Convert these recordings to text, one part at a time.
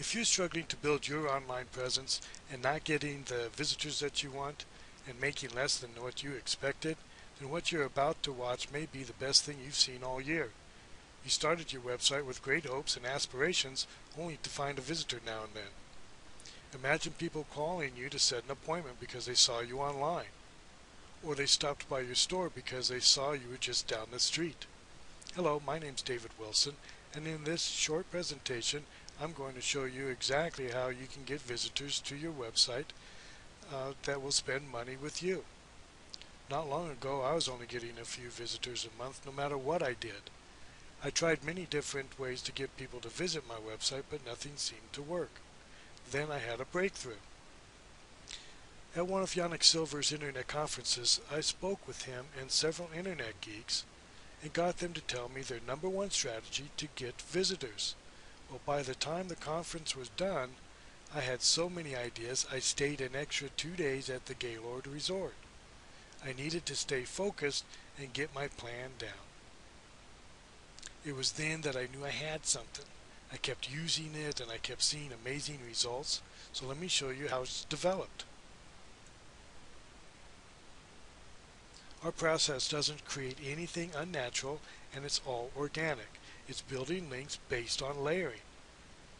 If you're struggling to build your online presence and not getting the visitors that you want and making less than what you expected, then what you're about to watch may be the best thing you've seen all year. You started your website with great hopes and aspirations only to find a visitor now and then. Imagine people calling you to set an appointment because they saw you online, or they stopped by your store because they saw you were just down the street. Hello, my name's David Wilson, and in this short presentation I'm going to show you exactly how you can get visitors to your website that will spend money with you. Not long ago I was only getting a few visitors a month no matter what I did. I tried many different ways to get people to visit my website, but nothing seemed to work. Then I had a breakthrough. At one of Yanik Silver's internet conferences, I spoke with him and several internet geeks and got them to tell me their number one strategy to get visitors. Well, by the time the conference was done, I had so many ideas I stayed an extra 2 days at the Gaylord Resort. I needed to stay focused and get my plan down. It was then that I knew I had something. I kept using it and I kept seeing amazing results. So let me show you how it's developed. Our process doesn't create anything unnatural, and it's all organic. It's building links based on layering.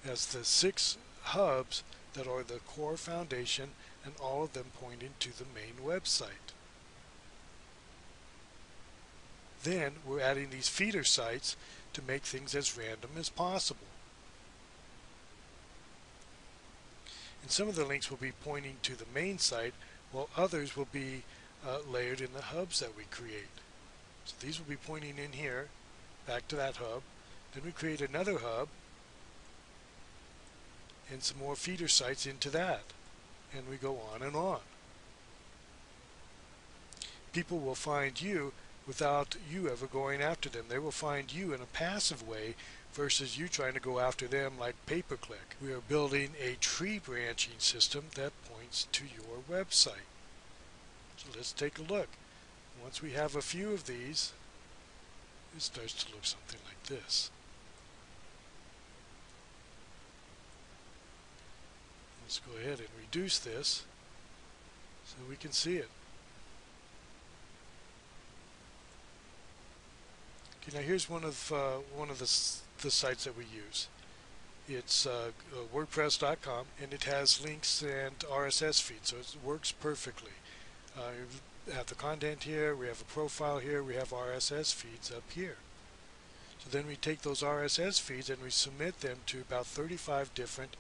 It has the 6 hubs that are the core foundation, and all of them pointing to the main website. Then we're adding these feeder sites to make things as random as possible. And some of the links will be pointing to the main site, while others will be layered in the hubs that we create. So these will be pointing in here, back to that hub. Then we create another hub and some more feeder sites into that. And we go on and on. People will find you without you ever going after them. They will find you in a passive way versus you trying to go after them like pay-per-click. We are building a tree branching system that points to your website. So let's take a look. Once we have a few of these, it starts to look something like this. Let's go ahead and reduce this so we can see it. Okay, now here's one of the sites that we use. It's WordPress.com, and it has links and RSS feeds, so it works perfectly. We have the content here, we have a profile here, we have RSS feeds up here. So then we take those RSS feeds and we submit them to about 35 different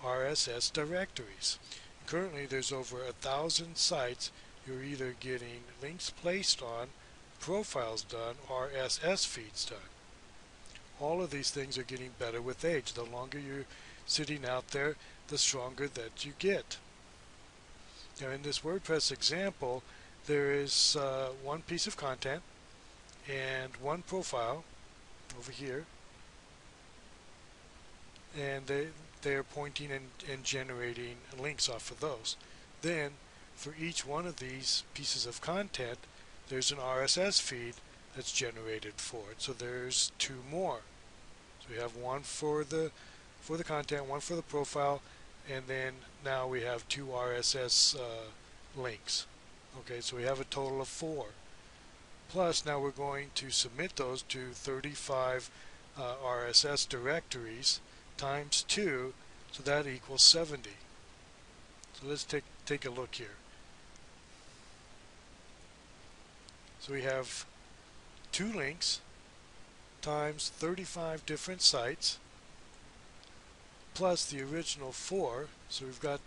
RSS directories. Currently there's over 1,000 sites you're either getting links placed on, profiles done, or RSS feeds done. All of these things are getting better with age. The longer you're sitting out there, the stronger that you get. Now in this WordPress example, there is one piece of content and one profile over here, and they are pointing and generating links off of those. Then for each one of these pieces of content, there's an RSS feed that's generated for it. So there's 2 more. So we have one for the content, one for the profile, and then now we have 2 RSS links. Okay, so we have a total of 4. Plus now we're going to submit those to 35 RSS directories times 2, so that equals 70. So let's take a look here. So we have 2 links times 35 different sites plus the original 4, so we've got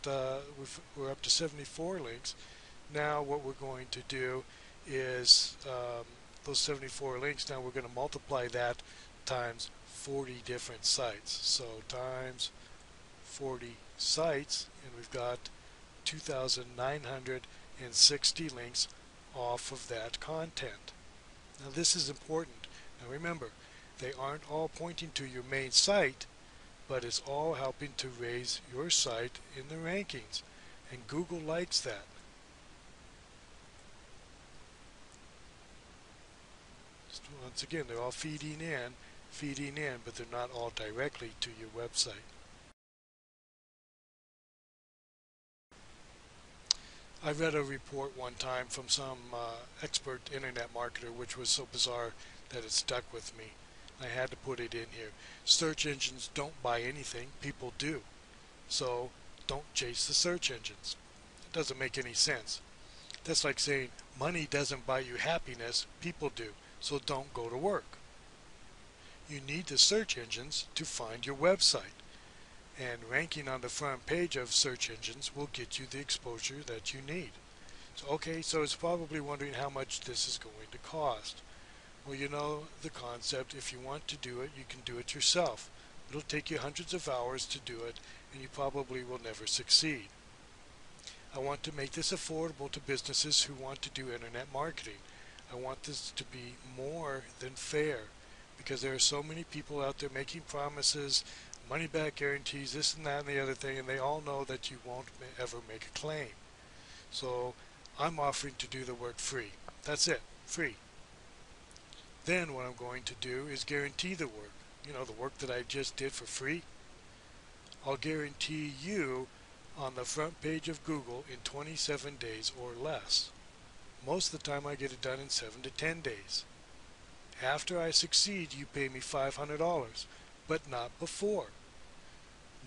we're up to 74 links. Now what we're going to do is those 74 links, now we're going to multiply that times 40 different sites. So times 40 sites, and we've got 2,960 links off of that content. Now this is important. Now remember, they aren't all pointing to your main site, but it's all helping to raise your site in the rankings, and Google likes that. So once again, they're all feeding in, but they're not all directly to your website. I read a report one time from some expert internet marketer which was so bizarre that it stuck with me. I had to put it in here. Search engines don't buy anything, people do. So don't chase the search engines. It doesn't make any sense. That's like saying money doesn't buy you happiness, people do. So don't go to work. You need the search engines to find your website. And ranking on the front page of search engines will get you the exposure that you need. So it's probably wondering how much this is going to cost. Well, you know the concept. If you want to do it, you can do it yourself. It'll take you hundreds of hours to do it, and you probably will never succeed. I want to make this affordable to businesses who want to do internet marketing. I want this to be more than fair, because there are so many people out there making promises, money back guarantees, this and that and the other thing, and they all know that you won't ever make a claim. So I'm offering to do the work free. That's it, free. Then what I'm going to do is guarantee the work. You know, the work that I just did for free. I'll guarantee you on the front page of Google in 27 days or less. Most of the time I get it done in 7 to 10 days. After I succeed, you pay me $500, but not before.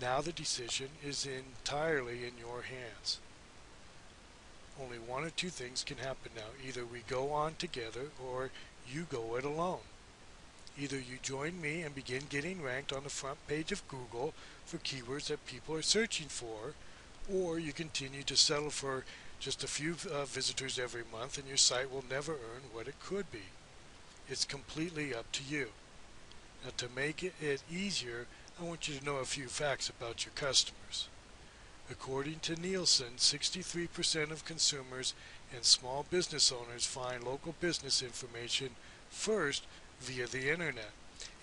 Now the decision is entirely in your hands. Only one or two things can happen now. Either we go on together or you go it alone. Either you join me and begin getting ranked on the front page of Google for keywords that people are searching for, or you continue to settle for just a few visitors every month and your site will never earn what it could be. It's completely up to you. Now, to make it easier, I want you to know a few facts about your customers. According to Nielsen, 63% of consumers and small business owners find local business information first via the internet.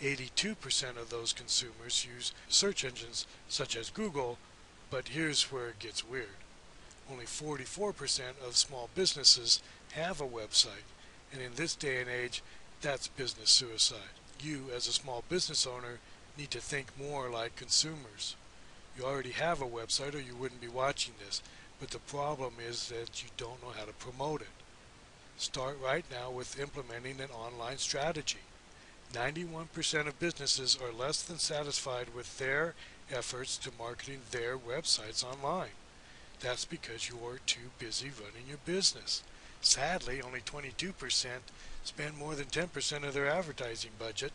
82% of those consumers use search engines such as Google, but here's where it gets weird. Only 44% of small businesses have a website, and in this day and age, that's business suicide. You, as a small business owner, need to think more like consumers. You already have a website or you wouldn't be watching this, but the problem is that you don't know how to promote it. Start right now with implementing an online strategy. 91% of businesses are less than satisfied with their efforts to marketing their websites online. That's because you're too busy running your business. Sadly, only 22% spend more than 10% of their advertising budget,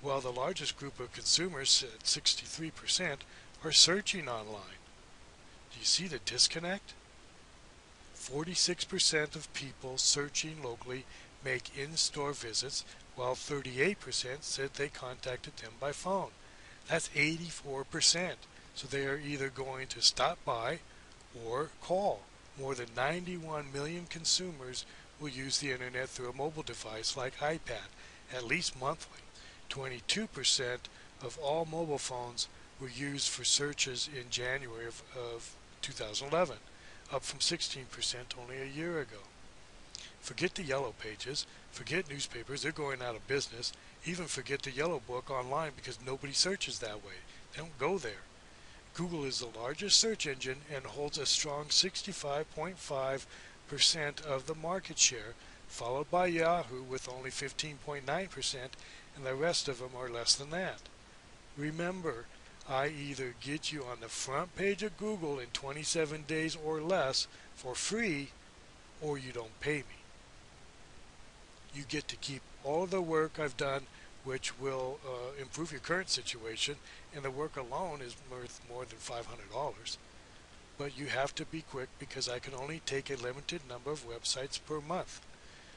while the largest group of consumers, at 63%, are searching online. Do you see the disconnect? 46% of people searching locally make in-store visits, while 38% said they contacted them by phone. That's 84%. So they are either going to stop by or call. More than 91 million consumers will use the internet through a mobile device like iPad, at least monthly. 22% of all mobile phones were used for searches in January of 2011, up from 16% only a year ago. Forget the yellow pages, forget newspapers, they're going out of business. Even forget the yellow book online because nobody searches that way. They don't go there. Google is the largest search engine and holds a strong 65.5% of the market share, followed by Yahoo with only 15.9%, and the rest of them are less than that. Remember, I either get you on the front page of Google in 27 days or less for free, or you don't pay me. You get to keep all of the work I've done, which will improve your current situation, and the work alone is worth more than $500. But you have to be quick because I can only take a limited number of websites per month.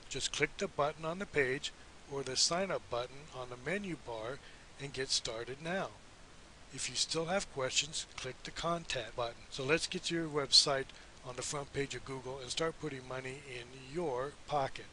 Just click the button on the page or the sign up button on the menu bar and get started now. If you still have questions, click the contact button. So let's get your website on the front page of Google and start putting money in your pocket.